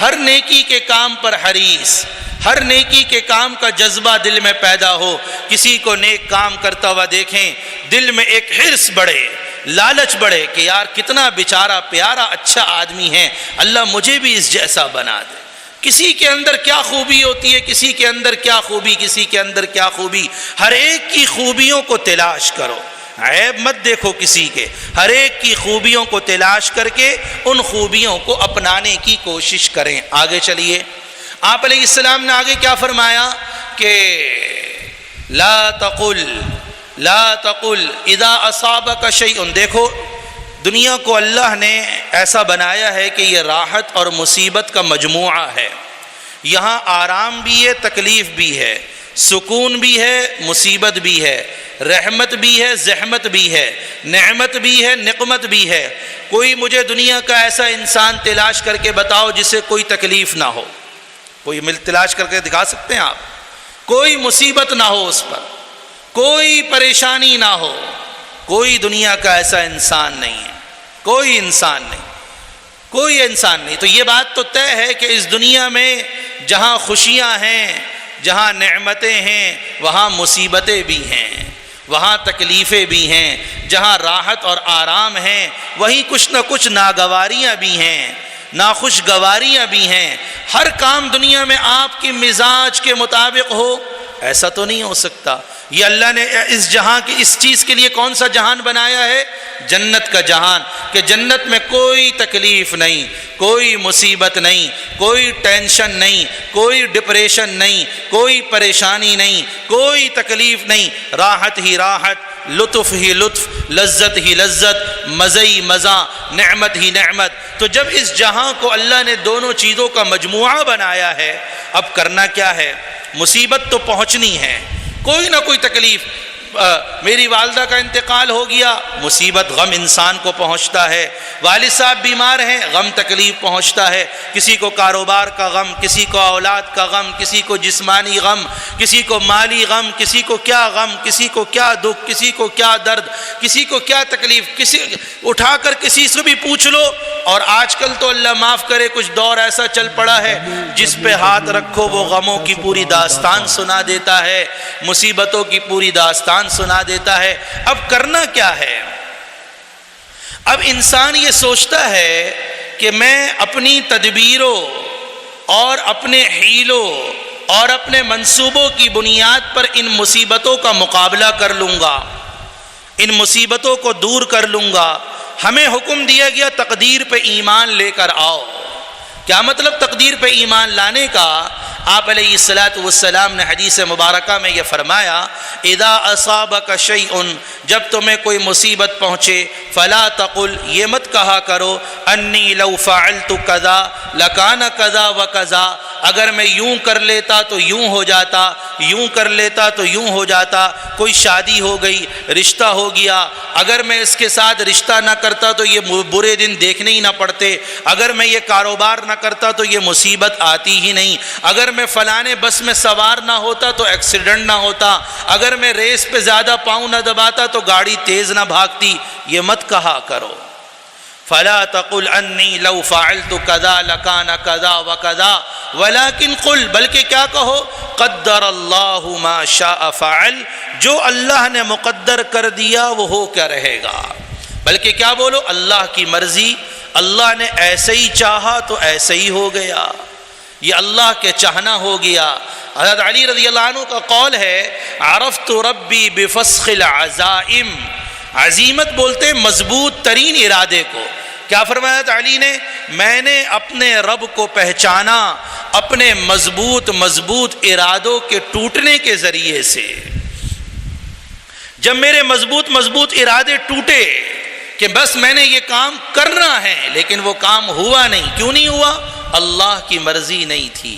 ہر نیکی کے کام پر حریص، ہر نیکی کے کام کا جذبہ دل میں پیدا ہو۔ کسی کو نیک کام کرتا ہوا دیکھیں، دل میں ایک حرص بڑھے، لالچ بڑھے کہ یار کتنا بیچارہ پیارا اچھا آدمی ہے، اللہ مجھے بھی اس جیسا بنا دے۔ کسی کے اندر کیا خوبی ہوتی ہے، کسی کے اندر کیا خوبی، کسی کے اندر کیا خوبی، ہر ایک کی خوبیوں کو تلاش کرو، عیب مت دیکھو کسی کے، ہر ایک کی خوبیوں کو تلاش کر کے ان خوبیوں کو اپنانے کی کوشش کریں۔ آگے چلیے، آپ علیہ السلام نے آگے کیا فرمایا کہ لا تقل اذا اصابک شیء۔ دیکھو دنیا کو اللہ نے ایسا بنایا ہے کہ یہ راحت اور مصیبت کا مجموعہ ہے، یہاں آرام بھی ہے، تکلیف بھی ہے، سکون بھی ہے، مصیبت بھی ہے، رحمت بھی ہے، زحمت بھی ہے، نعمت بھی ہے، نقمت بھی ہے۔ کوئی مجھے دنیا کا ایسا انسان تلاش کر کے بتاؤ جسے کوئی تکلیف نہ ہو، کوئی تلاش کر کے دکھا سکتے ہیں آپ؟ کوئی مصیبت نہ ہو اس پر، کوئی پریشانی نہ ہو، کوئی دنیا کا ایسا انسان نہیں ہے، کوئی انسان نہیں، کوئی انسان نہیں۔ تو یہ بات تو طے ہے کہ اس دنیا میں جہاں خوشیاں ہیں، جہاں نعمتیں ہیں، وہاں مصیبتیں بھی ہیں، وہاں تکلیفیں بھی ہیں۔ جہاں راحت اور آرام ہیں وہیں کچھ نہ کچھ ناگواریاں بھی ہیں، ناخوشگواریاں بھی ہیں۔ ہر کام دنیا میں آپ کی مزاج کے مطابق ہو ایسا تو نہیں ہو سکتا۔ یہ اللہ نے اس جہاں کی اس چیز کے لیے کون سا جہان بنایا ہے؟ جنت کا جہان، کہ جنت میں کوئی تکلیف نہیں، کوئی مصیبت نہیں، کوئی ٹینشن نہیں، کوئی ڈپریشن نہیں، کوئی پریشانی نہیں، کوئی تکلیف نہیں، راحت ہی راحت، لطف ہی لطف، لذت ہی لذت، مزہ ہی مزہ، نعمت ہی نعمت۔ تو جب اس جہاں کو اللہ نے دونوں چیزوں کا مجموعہ بنایا ہے، اب کرنا کیا ہے؟ مصیبت تو پہنچنی ہے، کوئی نہ کوئی تکلیف۔ میری والدہ کا انتقال ہو گیا، مصیبت غم انسان کو پہنچتا ہے۔ والد صاحب بیمار ہیں، غم تکلیف پہنچتا ہے۔ کسی کو کاروبار کا غم، کسی کو اولاد کا غم، کسی کو جسمانی غم، کسی کو مالی غم، کسی کو کیا غم، کسی کو کیا دکھ، کسی کو کیا درد، کسی کو کیا تکلیف، کسی اٹھا کر کسی سے بھی پوچھ لو۔ اور آج کل تو اللہ معاف کرے کچھ دور ایسا چل پڑا ہے جس پہ ہاتھ رکھو وہ غموں کی پوری داستان سنا دیتا ہے، مصیبتوں کی پوری داستان سنا دیتا ہے۔ اب کرنا کیا ہے؟ اب انسان یہ سوچتا ہے کہ میں اپنی تدبیروں اور اپنے حیلوں اور اپنے منصوبوں کی بنیاد پر ان مصیبتوں کا مقابلہ کر لوں گا، ان مصیبتوں کو دور کر لوں گا۔ ہمیں حکم دیا گیا تقدیر پہ ایمان لے کر آؤ۔ کیا مطلب تقدیر پہ ایمان لانے کا؟ آپ علیہ السلام نے حدیث مبارکہ میں یہ فرمایا، اذا اصابک شیء، جب تمہیں کوئی مصیبت پہنچے، فلا تقل، یہ مت کہا کرو، انی لو فعلت کذا لکان کذا و کذا، اگر میں یوں کر لیتا تو یوں ہو جاتا، یوں کر لیتا تو یوں ہو جاتا۔ کوئی شادی ہو گئی، رشتہ ہو گیا، اگر میں اس کے ساتھ رشتہ نہ کرتا تو یہ برے دن دیکھنے ہی نہ پڑتے، اگر میں یہ کاروبار نہ کرتا تو یہ مصیبت آتی ہی نہیں، اگر میں فلانے بس میں سوار نہ ہوتا تو ایکسیڈنٹ نہ ہوتا، اگر میں ریس پہ زیادہ پاؤں نہ دباتا تو گاڑی تیز نہ بھاگتی۔ یہ مت کہا کرو، فلا تقل انی لو فعلت کذا لکان کذا وکذا، ولکن قل، بلکہ کیا کہو، قدر اللہ ما شاء فعل، جو اللہ نے مقدر کر دیا وہ ہو کیا رہے گا۔ بلکہ کیا بولو، اللہ کی مرضی، اللہ نے ایسے ہی چاہا تو ایسے ہی ہو گیا، یہ اللہ کے چاہنا ہو گیا۔ حضرت علی رضی اللہ عنہ کا قول ہے، عرفت ربی بفسخ العزائم، عزیمت بولتے ہیں مضبوط ترین ارادے کو۔ کیا فرمایا حضرت علی نے؟ میں نے اپنے رب کو پہچانا اپنے مضبوط ارادوں کے ٹوٹنے کے ذریعے سے۔ جب میرے مضبوط ارادے ٹوٹے کہ بس میں نے یہ کام کرنا ہے لیکن وہ کام ہوا نہیں، کیوں نہیں ہوا؟ اللہ کی مرضی نہیں تھی۔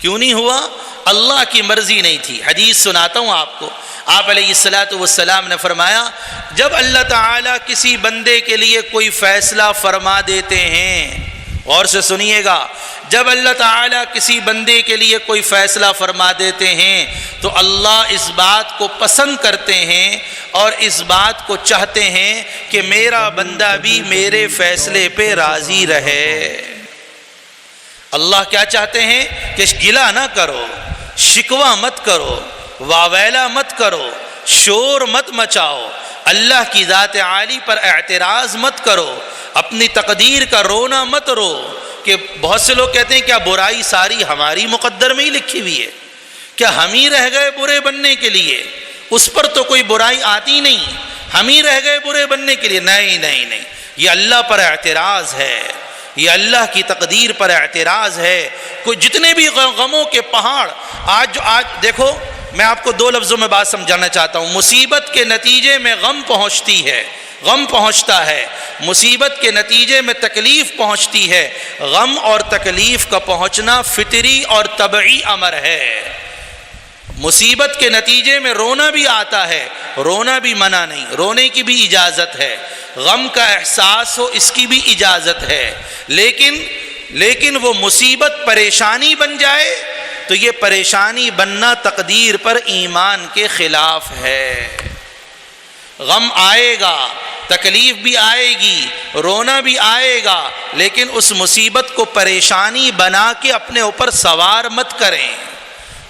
کیوں نہیں ہوا؟ اللہ کی مرضی نہیں تھی۔ حدیث سناتا ہوں آپ کو، آپ علیہ السلام نے فرمایا، جب اللہ تعالیٰ کسی بندے کے لیے کوئی فیصلہ فرما دیتے ہیں، غور سے سنیے گا، جب اللہ تعالیٰ کسی بندے کے لیے کوئی فیصلہ فرما دیتے ہیں تو اللہ اس بات کو پسند کرتے ہیں اور اس بات کو چاہتے ہیں کہ میرا بندہ بھی میرے فیصلے پہ راضی رہے۔ اللہ کیا چاہتے ہیں کہ گلہ نہ کرو، شکوہ مت کرو، واویلا مت کرو، شور مت مچاؤ، اللہ کی ذات عالی پر اعتراض مت کرو، اپنی تقدیر کا رونا مت رو۔ کہ بہت سے لوگ کہتے ہیں کیا برائی ساری ہماری مقدر میں ہی لکھی ہوئی ہے؟ کیا ہم ہی رہ گئے برے بننے کے لیے؟ اس پر تو کوئی برائی آتی نہیں، ہم ہی رہ گئے برے بننے کے لیے۔ نہیں نہیں نہیں، یہ اللہ پر اعتراض ہے، یہ اللہ کی تقدیر پر اعتراض ہے۔ کوئی جتنے بھی غموں کے پہاڑ آج دیکھو، میں آپ کو 2 لفظوں میں بات سمجھانا چاہتا ہوں۔ مصیبت کے نتیجے میں غم پہنچتی ہے، غم پہنچتا ہے، مصیبت کے نتیجے میں تکلیف پہنچتی ہے۔ غم اور تکلیف کا پہنچنا فطری اور طبعی امر ہے۔ مصیبت کے نتیجے میں رونا بھی آتا ہے، رونا بھی منع نہیں، رونے کی بھی اجازت ہے، غم کا احساس ہو اس کی بھی اجازت ہے، لیکن وہ مصیبت پریشانی بن جائے تو یہ پریشانی بننا تقدیر پر ایمان کے خلاف ہے۔ غم آئے گا، تکلیف بھی آئے گی، رونا بھی آئے گا، لیکن اس مصیبت کو پریشانی بنا کے اپنے اوپر سوار مت کریں،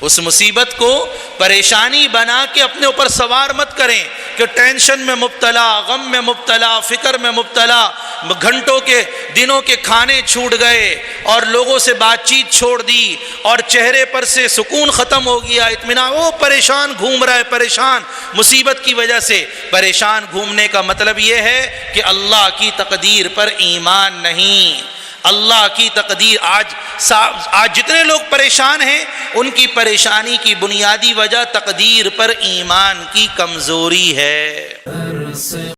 اس مصیبت کو پریشانی بنا کے اپنے اوپر سوار مت کریں کہ ٹینشن میں مبتلا، غم میں مبتلا، فکر میں مبتلا، گھنٹوں کے دنوں کے کھانے چھوٹ گئے اور لوگوں سے بات چیت چھوڑ دی اور چہرے پر سے سکون ختم ہو گیا، اطمینان، وہ پریشان گھوم رہا ہے، پریشان مصیبت کی وجہ سے۔ پریشان گھومنے کا مطلب یہ ہے کہ اللہ کی تقدیر پر ایمان نہیں۔ اللہ کی تقدیر آج جتنے لوگ پریشان ہیں ان کی پریشانی کی بنیادی وجہ تقدیر پر ایمان کی کمزوری ہے۔